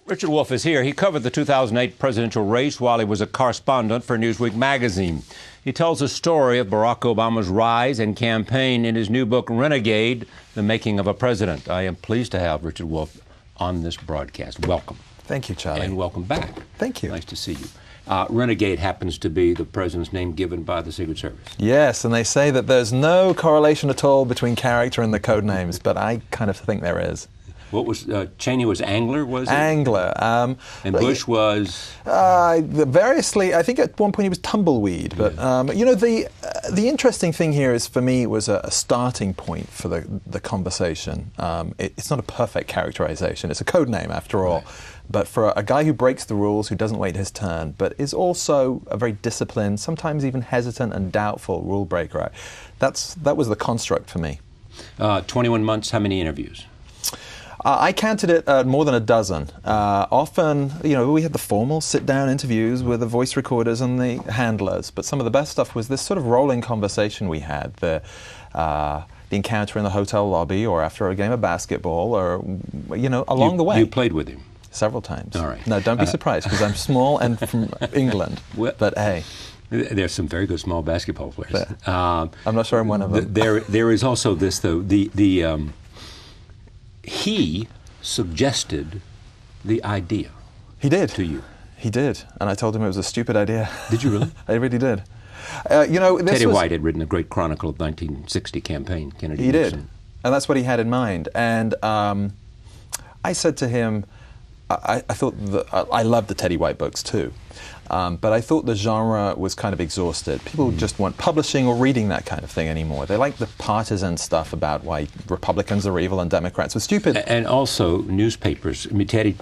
Richard Wolffe is here. He covered the 2008 presidential race while he was a correspondent for Newsweek magazine. He tells the story of Barack Obama's rise and campaign in his new book, Renegade, The Making of a President. I am pleased to have Richard Wolffe on this broadcast. Welcome. Thank you, Charlie. And welcome back. Thank you. Nice to see you. Renegade happens to be the president's name given by the Secret Service. Yes, and they say that there's no correlation at all between character and the code names, but I kind of think there is. What was Cheney was Angler, was it? Angler. And Bush was? Variously, I think at one point he was Tumbleweed. But you know, the interesting thing here is, for me, was a starting point for the conversation. It's not a perfect characterization. It's a code name, after all. Right. But for a guy who breaks the rules, who doesn't wait his turn, but is also a very disciplined, sometimes even hesitant and doubtful rule breaker, that was the construct for me. 21 months, how many interviews? I counted it more than a dozen. Often, you know, we had the formal sit-down interviews with the voice recorders and the handlers, but some of the best stuff was this sort of rolling conversation we had, the encounter in the hotel lobby or after a game of basketball, or, you know, along the way. You played with him? Several times. All right. No, don't be surprised, because I'm small and from England, but hey. There's some very good small basketball players. I'm not sure I'm one of them. There is also this, though, he suggested the idea. He did. To you. He did. And I told him it was a stupid idea. Did you really? I really did. You know, Teddy White had written a great chronicle of the 1960 campaign, Kennedy He Nixon. did. And that's what he had in mind. And I said to him, I thought I loved the Teddy White books too. But I thought the genre was kind of exhausted. People just weren't publishing or reading that kind of thing anymore. They like the partisan stuff about why Republicans are evil and Democrats are stupid. And also newspapers. I mean, Teddy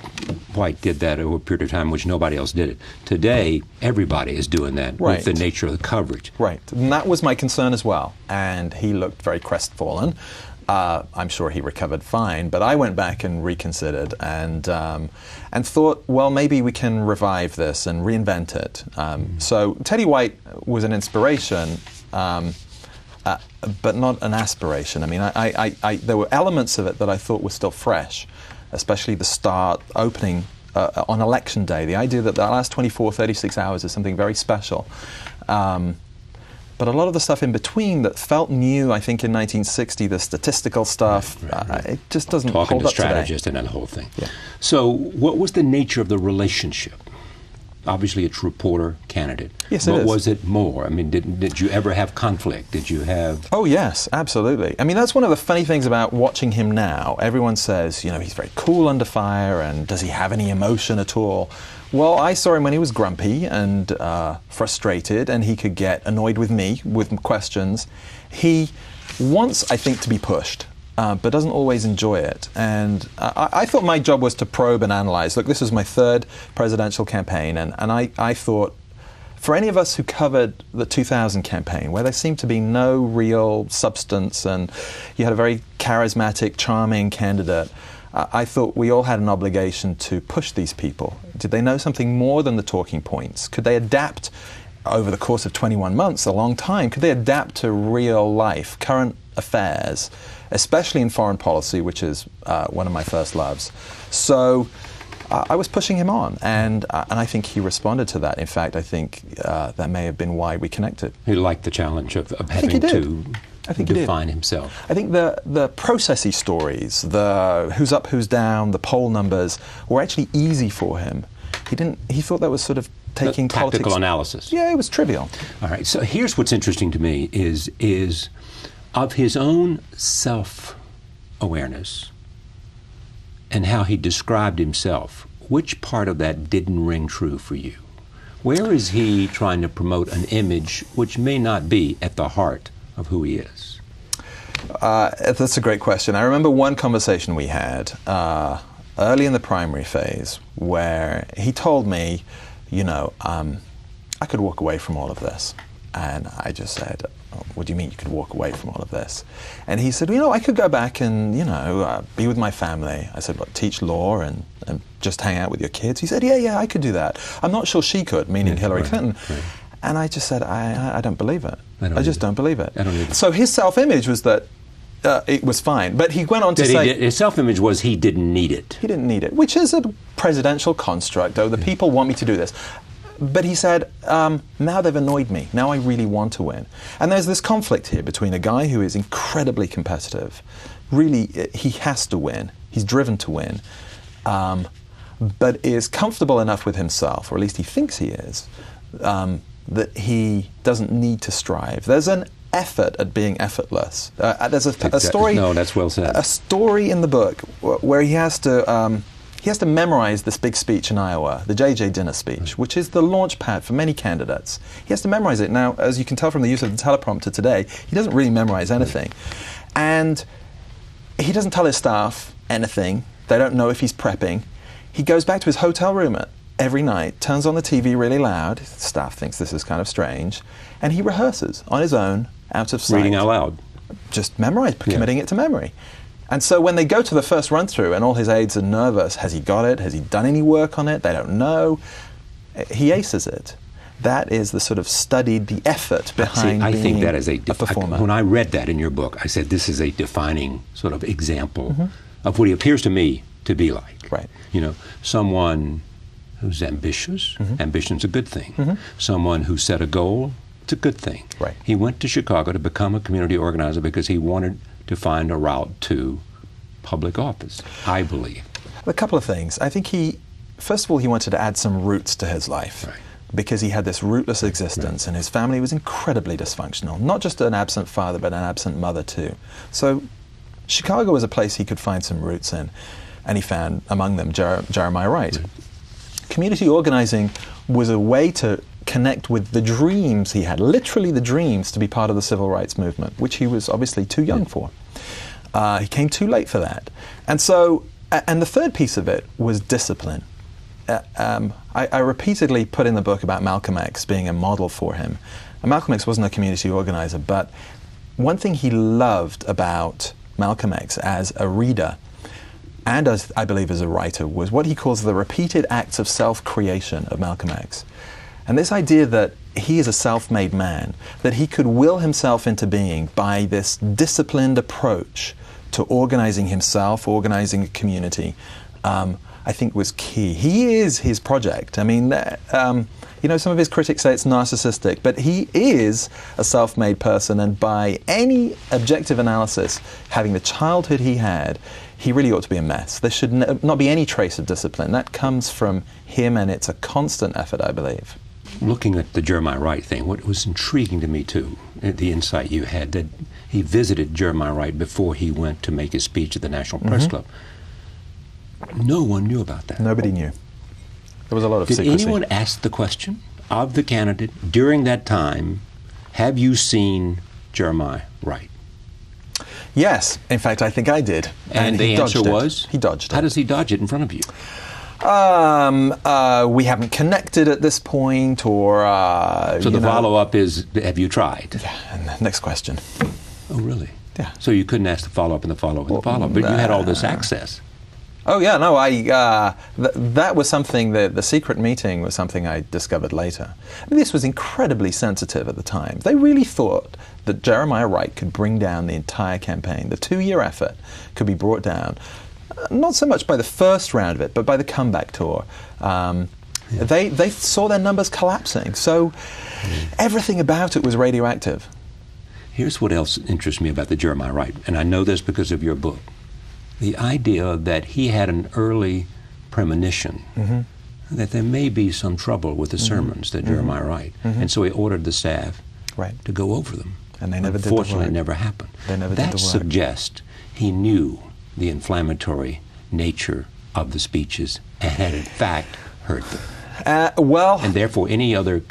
White did that over a period of time which nobody else did it. Today, everybody is doing that with the nature of the coverage. Right. And that was my concern as well. And he looked very crestfallen. I'm sure he recovered fine, but I went back and reconsidered and thought, well, maybe we can revive this and reinvent it. So Teddy White was an inspiration, but not an aspiration. I mean, there were elements of it that I thought were still fresh, especially the opening on Election Day. The idea that the last 24, 36 hours is something very special. But a lot of the stuff in between that felt new, I think, in 1960, the statistical stuff, right. It just doesn't hold up today. Talking to strategists and that whole thing. Yeah. So what was the nature of the relationship? Obviously, it's reporter-candidate. Yes, it is. But was it more? I mean, did you ever have conflict? Did you have... Oh, yes, absolutely. I mean, that's one of the funny things about watching him now. Everyone says, you know, he's very cool under fire, and does he have any emotion at all? Well, I saw him when he was grumpy and frustrated, and he could get annoyed with me with questions. He wants, I think, to be pushed, but doesn't always enjoy it. And I thought my job was to probe and analyze. Look, this was my third presidential campaign, and I thought, for any of us who covered the 2000 campaign, where there seemed to be no real substance, and you had a very charismatic, charming candidate, I thought we all had an obligation to push these people. Did they know something more than the talking points? Could they adapt over the course of 21 months, a long time? Could they adapt to real life, current affairs, especially in foreign policy, which is one of my first loves? So I was pushing him on, and I think he responded to that. In fact, I think that may have been why we connected. He liked the challenge of having to define himself. I think the processy stories, the who's up, who's down, the poll numbers were actually easy for him. He thought that was sort of taking politics. Tactical analysis. Yeah, it was trivial. All right. So here's what's interesting to me is of his own self-awareness and how he described himself. Which part of that didn't ring true for you? Where is he trying to promote an image which may not be at the heart of who he is? That's a great question. I remember one conversation we had early in the primary phase where he told me, you know, I could walk away from all of this. And I just said, oh, what do you mean you could walk away from all of this? And he said, you know, I could go back and, you know, be with my family. I said, what, teach law and just hang out with your kids? He said, yeah, I could do that. I'm not sure she could, meaning Hillary Clinton. Right. And I just said, I don't believe it. I just don't believe it. I don't either. So his self-image was that it was fine. But he went on to say... His self-image was he didn't need it. He didn't need it, which is a presidential construct. Oh, the people want me to do this. But he said, now they've annoyed me. Now I really want to win. And there's this conflict here between a guy who is incredibly competitive. Really, he has to win. He's driven to win. But is comfortable enough with himself, or at least he thinks he is, that he doesn't need to strive. There's an effort at being effortless. There's a story. No, that's well said. A story in the book where he has to memorize this big speech in Iowa, the J.J. Dinner speech, which is the launch pad for many candidates. He has to memorize it. Now, as you can tell from the use of the teleprompter today, he doesn't really memorize anything. And he doesn't tell his staff anything. They don't know if he's prepping. He goes back to his hotel room every night, turns on the TV really loud. The staff thinks this is kind of strange. And he rehearses on his own, out of sight. Reading out loud. Just memorize, committing it to memory. And so when they go to the first run-through and all his aides are nervous, has he got it? Has he done any work on it? They don't know. He aces it. That is the sort of studied, the effort behind I being think that is a performer. When I read that in your book, I said this is a defining sort of example of what he appears to me to be like. Right. You know, someone who's ambitious. Ambition's a good thing. Someone who set a goal. It's a good thing. Right. He went to Chicago to become a community organizer because he wanted to find a route to public office, I believe. A couple of things. I think first of all, he wanted to add some roots to his life. Right. Because he had this rootless existence, and his family was incredibly dysfunctional. Not just an absent father, but an absent mother too. So Chicago was a place he could find some roots in, and he found among them Jeremiah Wright. Right. Community organizing was a way to connect with the dreams he had, literally the dreams to be part of the civil rights movement, which he was obviously too young for. He came too late for that. And so, and the third piece of it was discipline. I repeatedly put in the book about Malcolm X being a model for him. And Malcolm X wasn't a community organizer, but one thing he loved about Malcolm X as a reader, and as I believe as a writer, was what he calls the repeated acts of self-creation of Malcolm X. And this idea that he is a self-made man, that he could will himself into being by this disciplined approach to organizing himself, organizing a community, I think was key. He is his project. I mean, you know, some of his critics say it's narcissistic, but he is a self-made person, and by any objective analysis, having the childhood he had, he really ought to be a mess. There should not be any trace of discipline. That comes from him, and it's a constant effort, I believe. Looking at the Jeremiah Wright thing, what was intriguing to me too, the insight you had, that he visited Jeremiah Wright before he went to make his speech at the National Press Club. No one knew about that. Nobody knew. There was a lot of secrecy. Did anyone ask the question of the candidate during that time, have you seen Jeremiah Wright? Yes. In fact, I think I did. And the answer was? He dodged it. How does he dodge it in front of you? We haven't connected at this point, or... so the follow-up is, have you tried? Yeah, and the next question. Oh, really? Yeah. So you couldn't ask the follow-up and the follow-up and the follow-up, but you had all this access. Oh, yeah, no, that was something, the secret meeting was something I discovered later. This was incredibly sensitive at the time. They really thought that Jeremiah Wright could bring down the entire campaign. The 2-year effort could be brought down, not so much by the first round of it, but by the comeback tour. They saw their numbers collapsing, so everything about it was radioactive. Here's what else interests me about the Jeremiah Wright, and I know this because of your book. The idea that he had an early premonition that there may be some trouble with the sermons that Jeremiah Wright, and so he ordered the staff to go over them. And they never did the work. Unfortunately, it never happened. They never did the work. That suggests he knew the inflammatory nature of the speeches and had in fact heard them. And therefore any other...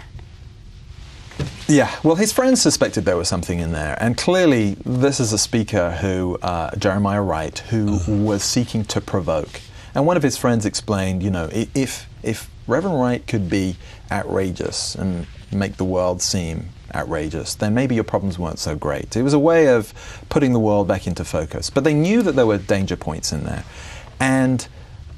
Yeah, well, his friends suspected there was something in there, and clearly this is a speaker who, Jeremiah Wright, who was seeking to provoke. And one of his friends explained, you know, if Reverend Wright could be outrageous and make the world seem outrageous, then maybe your problems weren't so great. It was a way of putting the world back into focus. But they knew that there were danger points in there. And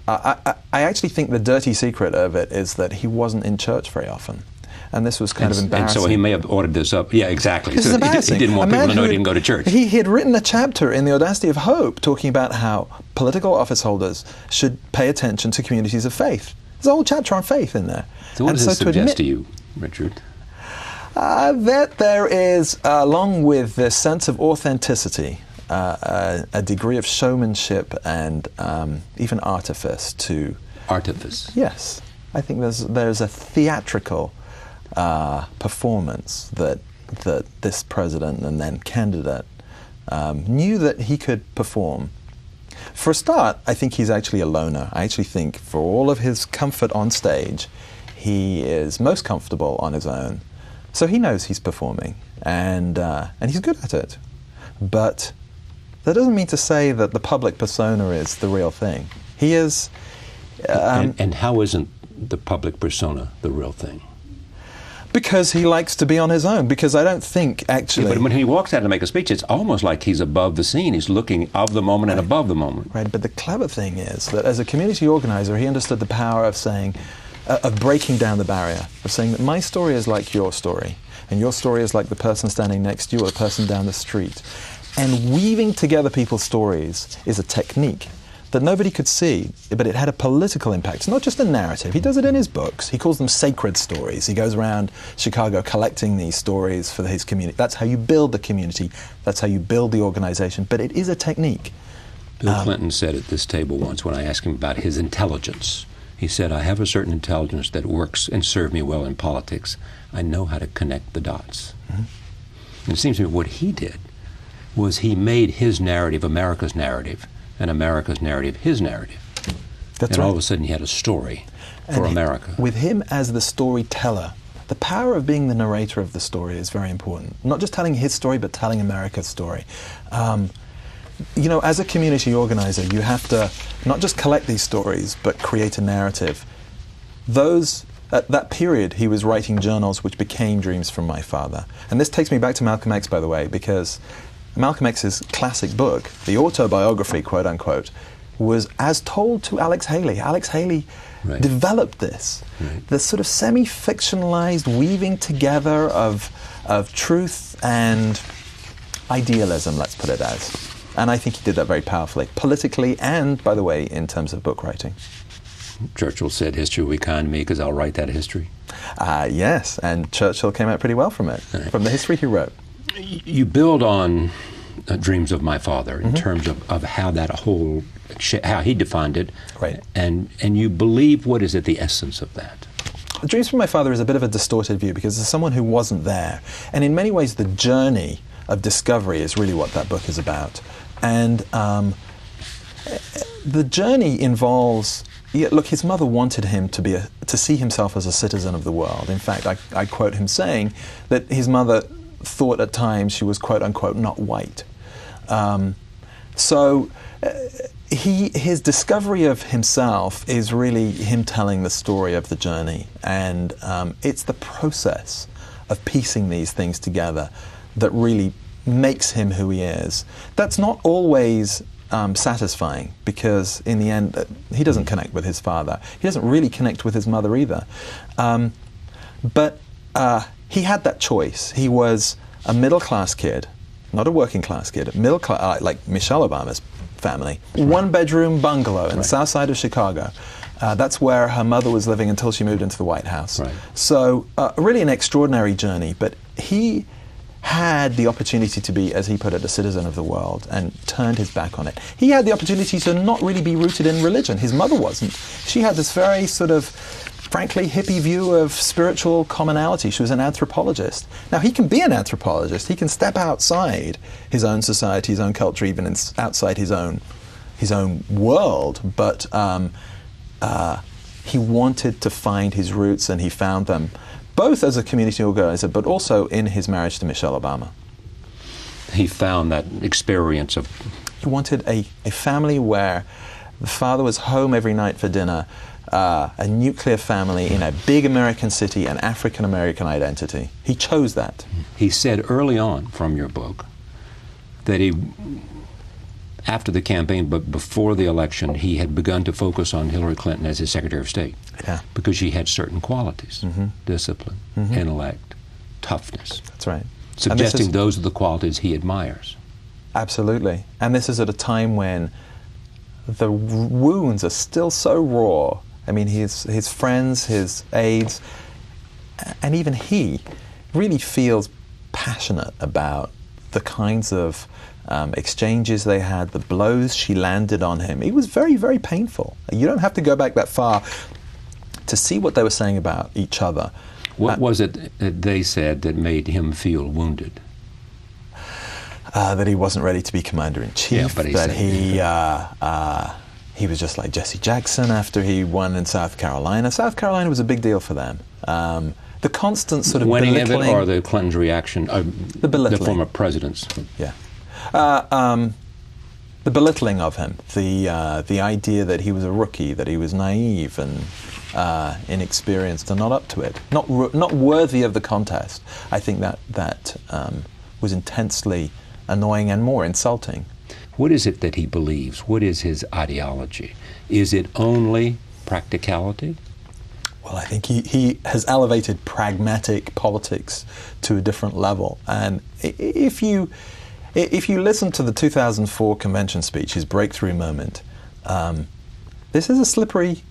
I actually think the dirty secret of it is that he wasn't in church very often. And this was kind of embarrassing. And so he may have ordered this up. Yeah, exactly. This is embarrassing. He didn't want people to know he didn't go to church. He had written a chapter in The Audacity of Hope talking about how political office holders should pay attention to communities of faith. There's a whole chapter on faith in there. So what does this suggest to you, Richard? That there is, along with this sense of authenticity, a degree of showmanship and even artifice to... Artifice? Yes. I think there's a theatrical performance that this president and then candidate knew that he could perform. For a start, I think he's actually a loner. I actually think for all of his comfort on stage, he is most comfortable on his own. So he knows he's performing, and he's good at it. But that doesn't mean to say that the public persona is the real thing. He is... and how isn't the public persona the real thing? Because he likes to be on his own. Because I don't think, actually... Yeah, but when he walks out to make a speech, it's almost like he's above the scene. He's looking of the moment and above the moment. Right, but the clever thing is that as a community organizer, he understood the power of saying, of breaking down the barrier, of saying that my story is like your story, and your story is like the person standing next to you or the person down the street. And weaving together people's stories is a technique that nobody could see, but it had a political impact. It's not just a narrative. He does it in his books. He calls them sacred stories. He goes around Chicago collecting these stories for his community. That's how you build the community. That's how you build the organization. But it is a technique. Bill Clinton said at this table once when I asked him about his intelligence, he said, I have a certain intelligence that works and served me well in politics. I know how to connect the dots. Mm-hmm. And it seems to me what he did was he made his narrative America's narrative, and America's narrative his narrative. That's and right. all of a sudden he had a story for America. With him as the storyteller, the power of being the narrator of the story is very important. Not just telling his story, but telling America's story. You know, as a community organizer, you have to not just collect these stories, but create a narrative. At that period, he was writing journals which became Dreams from My Father. And this takes me back to Malcolm X, by the way, because Malcolm X's classic book, the autobiography, quote unquote, was as told to Alex Haley. Alex Haley developed this, the sort of semi-fictionalized weaving together of truth and idealism, let's put it as. And I think he did that very powerfully, politically and, by the way, in terms of book writing. Churchill said, history will be kind to me because I'll write that history. Yes, and Churchill came out pretty well from it, from the history he wrote. You build on Dreams of My Father in terms of how that whole, how he defined it, and you believe, what is it, the essence of that? Dreams from My Father is a bit of a distorted view because as someone who wasn't there, and in many ways the journey of discovery is really what that book is about. And the journey involves, look, his mother wanted him to see himself as a citizen of the world. In fact, I quote him saying that his mother thought at times she was, quote unquote, not white. His discovery of himself is really him telling the story of the journey, and it's the process of piecing these things together that really makes him who he is. That's not always satisfying, because in the end he doesn't connect with his father. He doesn't really connect with his mother either. But he had that choice. He was a middle-class kid, not a working-class kid, a middle-class, like Michelle Obama's family. One-bedroom bungalow in the south side of Chicago. That's where her mother was living until she moved into the White House. So really an extraordinary journey, but he had the opportunity to be, as he put it, a citizen of the world, and turned his back on it. He had the opportunity to not really be rooted in religion. His mother wasn't. She had this very sort of, frankly, hippie view of spiritual commonality. She was an anthropologist. Now, he can be an anthropologist. He can step outside his own society, his own culture, even outside his own world, but he wanted to find his roots, and he found them both as a community organizer, but also in his marriage to Michelle Obama. He found that experience of... He wanted a family where the father was home every night for dinner, a nuclear family in a big American city, an African-American identity. He chose that. He said early on from your book that after the campaign, but before the election, he had begun to focus on Hillary Clinton as his Secretary of State. Yeah. because she had certain qualities, Mm-hmm. discipline, intellect, toughness, That's right. suggesting those are the qualities he admires. Absolutely. And this is at a time when the wounds are still so raw. I mean, his friends, his aides, and even he really feels passionate about the kinds of exchanges they had, the blows she landed on him. It was very, very painful. You don't have to go back that far to see what they were saying about each other. What was it that they said that made him feel wounded? That he wasn't ready to be commander-in-chief, Yeah, but he was just like Jesse Jackson after he won in South Carolina. South Carolina was a big deal for them. The constant sort of winning belittling... of it, or the Clinton's reaction, the belittling. The former presidents. Yeah. The belittling of him, the idea that he was a rookie, that he was naive and inexperienced and not up to it, not worthy of the contest. I think that was intensely annoying and more insulting. What is it that he believes? What is his ideology? Is it only practicality? Well, I think he has elevated pragmatic politics to a different level. And if you listen to the 2004 convention speech, his breakthrough moment, this is a slippery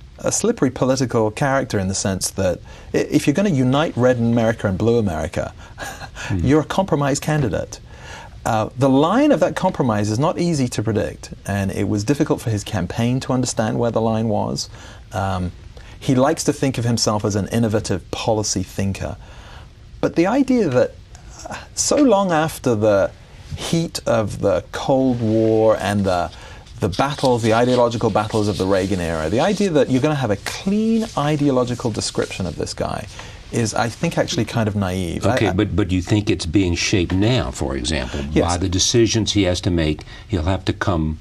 political character in the sense that if you're going to unite red America and blue America, you're a compromise candidate. The line of that compromise is not easy to predict, and it was difficult for his campaign to understand where the line was. He likes to think of himself as an innovative policy thinker. But the idea that so long after the heat of the Cold War and the battles, the ideological battles of the Reagan era, the idea that you're going to have a clean ideological description of this guy is, I think, actually kind of naive. Okay, but you think it's being shaped now, for example, by the decisions he has to make. He'll have to come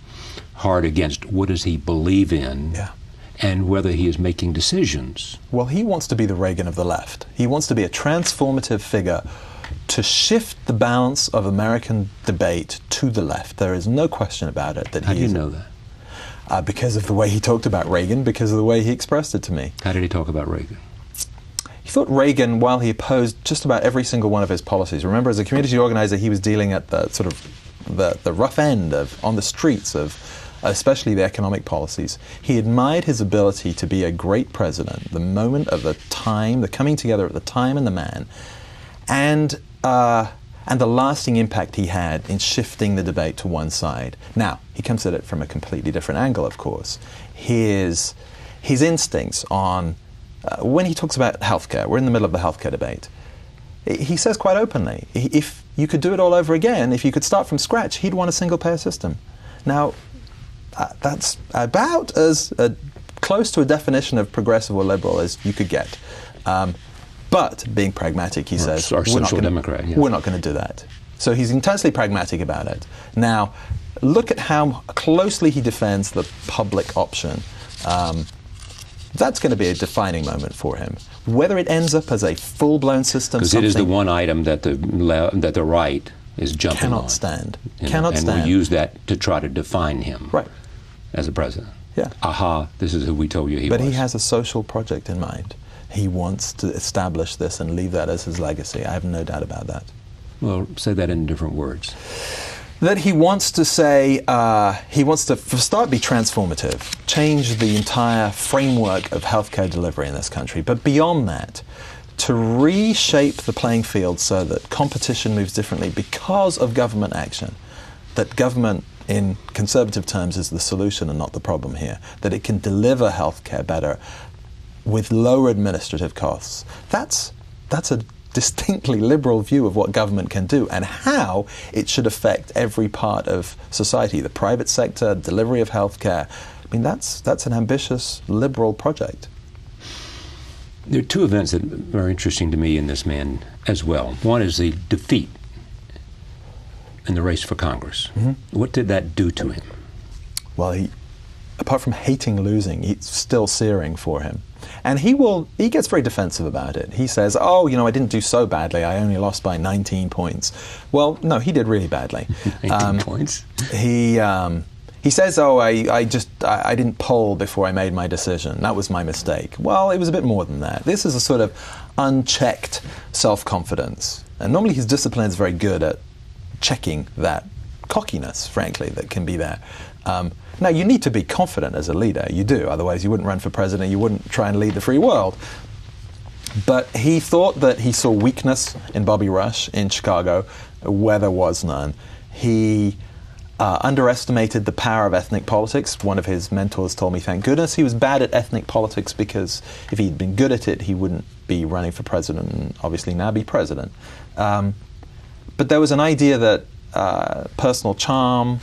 hard against what does he believe in, and whether he is making decisions. Well, he wants to be the Reagan of the left. He wants to be a transformative figure to shift the balance of American debate to the left. There is no question about it. How do you know that? Because of the way he talked about Reagan, because of the way he expressed it to me. How did he talk about Reagan? He thought Reagan, while he opposed just about every single one of his policies, remember, as a community organizer, he was dealing at the sort of the rough end of, on the streets of, especially the economic policies. He admired his ability to be a great president, the moment of the time, the coming together of the time and the man, and the lasting impact he had in shifting the debate to one side. Now, he comes at it from a completely different angle, of course. His instincts on, when he talks about healthcare, we're in the middle of the healthcare debate, he says quite openly, if you could do it all over again, if you could start from scratch, he'd want a single-payer system. Now, that's about as close to a definition of progressive or liberal as you could get. But being pragmatic, he says, our social democrat, we're not going to do that. So he's intensely pragmatic about it. Now, look at how closely he defends the public option. That's going to be a defining moment for him. Whether it ends up as a full-blown system, because it is the one item that the right is jumping cannot on. Stand. And, Cannot stand. And we use that to try to define him. Right. As a president. Yeah. Aha, this is who we told you he was. But he has a social project in mind. He wants to establish this and leave that as his legacy. I have no doubt about that. Well, say that in different words. That he wants to say, he wants to, for start, be transformative, change the entire framework of healthcare delivery in this country. But beyond that, to reshape the playing field so that competition moves differently because of government action. That government, in conservative terms, is the solution and not the problem here. That it can deliver healthcare better with lower administrative costs. That's a distinctly liberal view of what government can do and how it should affect every part of society, the private sector, delivery of healthcare. I mean, that's an ambitious liberal project. There are two events that are interesting to me in this man as well. One is the defeat in the race for Congress. Mm-hmm. What did that do to him? Well, he, apart from hating losing, it's still searing for him. And he gets very defensive about it. He says, oh, I didn't do so badly. I only lost by 19 points. Well, no, he did really badly. 19 points? He He says, oh, I didn't poll before I made my decision. That was my mistake. Well, it was a bit more than that. This is a sort of unchecked self-confidence. And normally his discipline is very good at checking that cockiness, frankly, that can be there. Now, you need to be confident as a leader. You do. Otherwise, you wouldn't run for president. You wouldn't try and lead the free world. But he thought that he saw weakness in Bobby Rush in Chicago, where there was none. He underestimated the power of ethnic politics. One of his mentors told me, thank goodness he was bad at ethnic politics, because if he'd been good at it, he wouldn't be running for president and obviously now be president. But there was an idea that personal charm,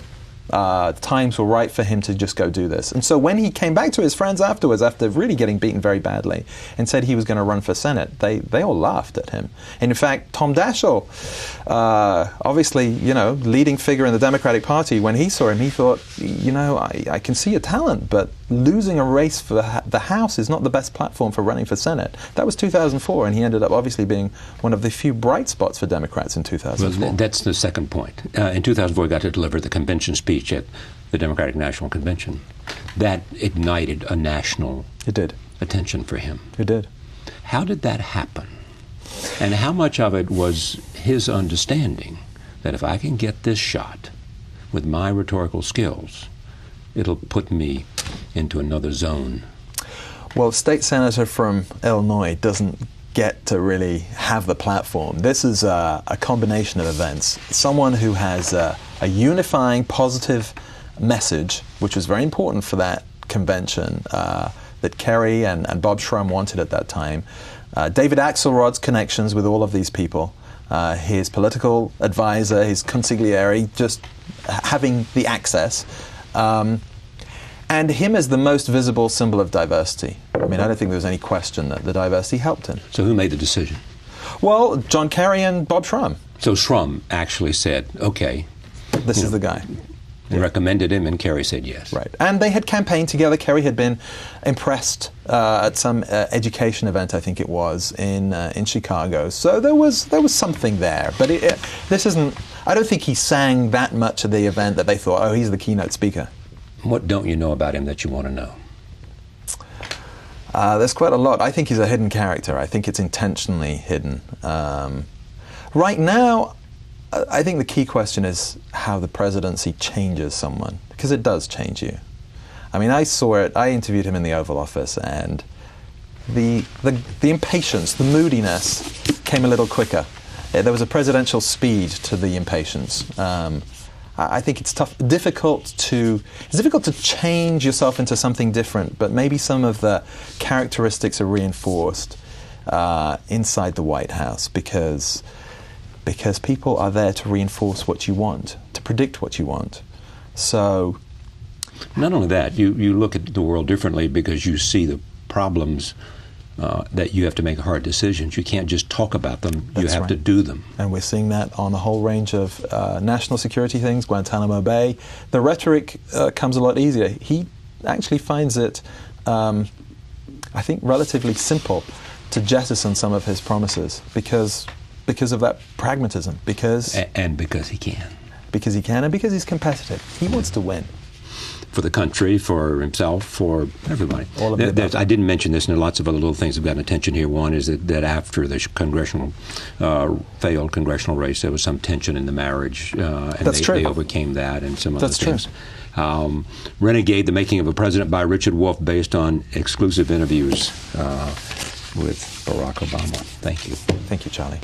times were right for him to just go do this. And so when he came back to his friends afterwards, after really getting beaten very badly, and said he was going to run for Senate, they all laughed at him. And in fact, Tom Daschle, obviously, leading figure in the Democratic Party, when he saw him, he thought, I can see a talent, but losing a race for the House is not the best platform for running for Senate. That was 2004, and he ended up obviously being one of the few bright spots for Democrats in 2004. Well, that's the second point. In 2004, he got to deliver the convention speech at the Democratic National Convention. That ignited a national attention for him. It did. How did that happen? And how much of it was his understanding that if I can get this shot with my rhetorical skills, it'll put me into another zone? Well, state senator from Illinois doesn't get to really have the platform. This is a combination of events. Someone who has a unifying, positive message, which was very important for that convention, that Kerry and Bob Shrum wanted at that time. David Axelrod's connections with all of these people, his political advisor, his consigliere, just having the access, and him as the most visible symbol of diversity. I mean, I don't think there was any question that the diversity helped him. So who made the decision? Well, John Kerry and Bob Shrum. So Shrum actually said, okay. This is the guy. They recommended him, and Kerry said yes. Right. And they had campaigned together. Kerry had been impressed at some education event, I think it was, in Chicago. So there was something there. But this isn't, I don't think he sang that much at the event that they thought, oh, he's the keynote speaker. What don't you know about him that you want to know? There's quite a lot. I think he's a hidden character. I think it's intentionally hidden. Right now, I think the key question is how the presidency changes someone, because it does change you. I mean, I saw it. I interviewed him in the Oval Office, and the impatience, the moodiness came a little quicker. There was a presidential speed to the impatience. I think it's difficult to change yourself into something different, but maybe some of the characteristics are reinforced inside the White House because people are there to reinforce what you want, to predict what you want. So, not only that, you look at the world differently because you see the problems that you have to make hard decisions. You can't just talk about them, you have to do them. And we're seeing that on a whole range of national security things, Guantanamo Bay. The rhetoric comes a lot easier. He actually finds it, I think, relatively simple to jettison some of his promises because of that pragmatism. And because he can. Because he can, and because he's competitive. He wants to win. For the country, for himself, for everybody. All of it. I didn't mention this, and there are lots of other little things that have gotten attention here. One is that after the failed congressional race, there was some tension in the marriage, and they overcame that, and some other things. Renegade, The Making of a President by Richard Wolffe, based on exclusive interviews with Barack Obama. Thank you. Thank you, Charlie.